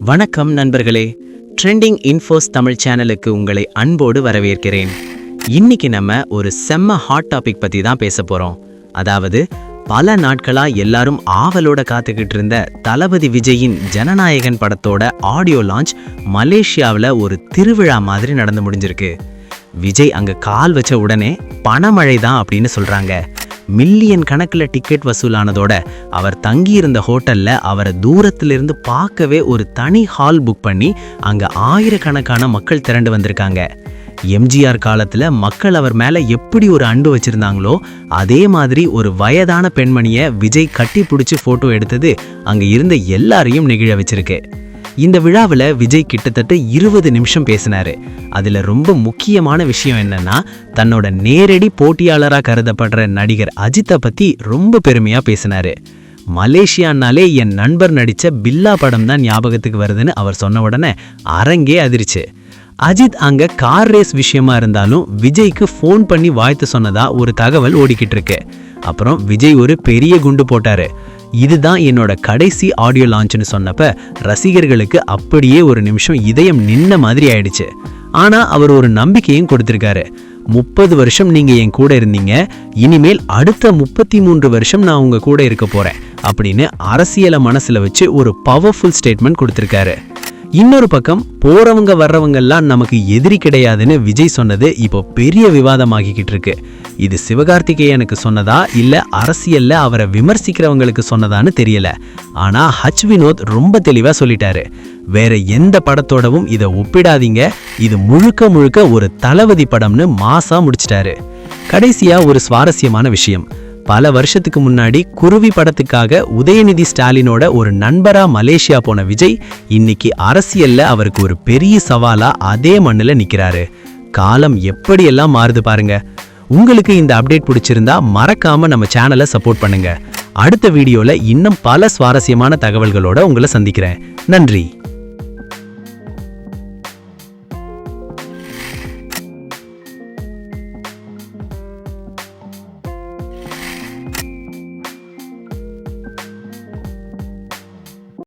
வணக்கம் நண்பர்களே, trending infos Tamil சேனலுக்கு உங்களை அன்போடு வரவேற்கிறேன். இன்னைக்கு நம்ம ஒரு செம்ம ஹாட் டாபிக் பத்தி தான் பேச போறோம். அதாவது பல நாட்களா எல்லாரும் ஆவலோட காத்துக்கிட்டு இருந்த தளபதி விஜயின் ஜனநாயகன் படத்தோட ஆடியோ லான்ச் மலேசியாவில் ஒரு திருவிழா மாதிரி நடந்து முடிஞ்சிருக்கு. விஜய் அங்க கால் வச்ச உடனே பணமழை தான் அப்படின்னு சொல்றாங்க. மில்லியன் கணக்கில் டிக்கெட் வசூலானதோட அவர் தங்கியிருந்த ஹோட்டல்ல அவரை தூரத்திலிருந்து பார்க்கவே ஒரு தனி ஹால் புக் பண்ணி அங்க ஆயிரக்கணக்கான மக்கள் திரண்டு வந்திருக்காங்க. எம்ஜிஆர் காலத்துல மக்கள் அவர் மேல எப்படி ஒரு அன்பு வச்சிருந்தாங்களோ அதே மாதிரி ஒரு வயதான பெண்மணியை விஜய் கட்டி பிடிச்சி போட்டோ எடுத்தது அங்க இருந்த எல்லாரையும் நெகிழ வச்சிருக்கு. இந்த விழாவில் விஜய் கிட்டத்தட்ட 20 நிமிஷம் பேசினாரு. அதுல ரொம்ப முக்கியமான விஷயம் என்னன்னா, தன்னோட நேரடி போட்டியாளராக கருதப்படுற நடிகர் அஜித்தை பத்தி ரொம்ப பெருமையா பேசினாரு. மலேசியானாலே என் நண்பர் நடிச்ச பில்லா படம் தான் ஞாபகத்துக்கு வருதுன்னு அவர் சொன்ன உடனே அரங்கே அதிர்ச்சு. அஜித் அங்க கார் ரேஸ் விஷயமா இருந்தாலும் விஜய்க்கு ஃபோன் பண்ணி வாழ்த்து சொன்னதா ஒரு தகவல் ஓடிக்கிட்டு இருக்கு. அப்புறம் விஜய் ஒரு பெரிய குண்டு போட்டாரு. இதுதான் என்னோட கடைசி ஆடியோ லான்ச்னு சொன்னப்ப ரசிகர்களுக்கு அப்படியே ஒரு நிமிஷம் இதயம் நின்ன மாதிரி ஆயிடுச்சு. ஆனா அவர் ஒரு நம்பிக்கையும் கொடுத்திருக்காரு. 30 வருஷம் நீங்க என் கூட இருந்தீங்க, இனிமேல் அடுத்த 33 வருஷம் நான் உங்க கூட இருக்க போறேன் அப்படின்னு அரசியலை மனசுல வச்சு ஒரு பவர்ஃபுல் ஸ்டேட்மெண்ட் கொடுத்திருக்காரு. இன்னொரு பக்கம் போறவங்க வர்றவங்கெல்லாம் நமக்கு எதிரி கிடையாதுன்னு விஜய் சொன்னது இப்போ பெரிய விவாதமாகிக்கிட்டு இருக்கு. இது சிவகார்த்திகேயனுக்கு சொன்னதா இல்ல அரசியல்ல அவரை விமர்சிக்கிறவங்களுக்கு சொன்னதான்னு தெரியல. ஆனா வினோத் ரொம்ப தெளிவா சொல்லிட்டாரு, வேற எந்த படத்தோடவும் இதை ஒப்பிடாதீங்க, இது முழுக்க முழுக்க ஒரு தளபதி படம்னு மாசா முடிச்சிட்டாரு. கடைசியா ஒரு சுவாரஸ்யமான விஷயம், பல வருஷத்துக்கு முன்னாடி குருவி படத்துக்காக உதயநிதி ஸ்டாலினோட ஒரு நண்பரா மலேசியா போன விஜய் இன்னைக்கு அரசியல்ல அவருக்கு ஒரு பெரிய சவாலா அதே மண்ணுல நிக்கிறாரு. காலம் எப்படியெல்லாம் மாறுது பாருங்க. உங்களுக்கு இந்த அப்டேட் பிடிச்சிருந்தா மறக்காம நம்ம சேனலை சப்போர்ட் பண்ணுங்க. அடுத்த வீடியோல இன்னும் பல சுவாரஸ்யமான தகவல்களோட உங்களை சந்திக்கிறேன். நன்றி.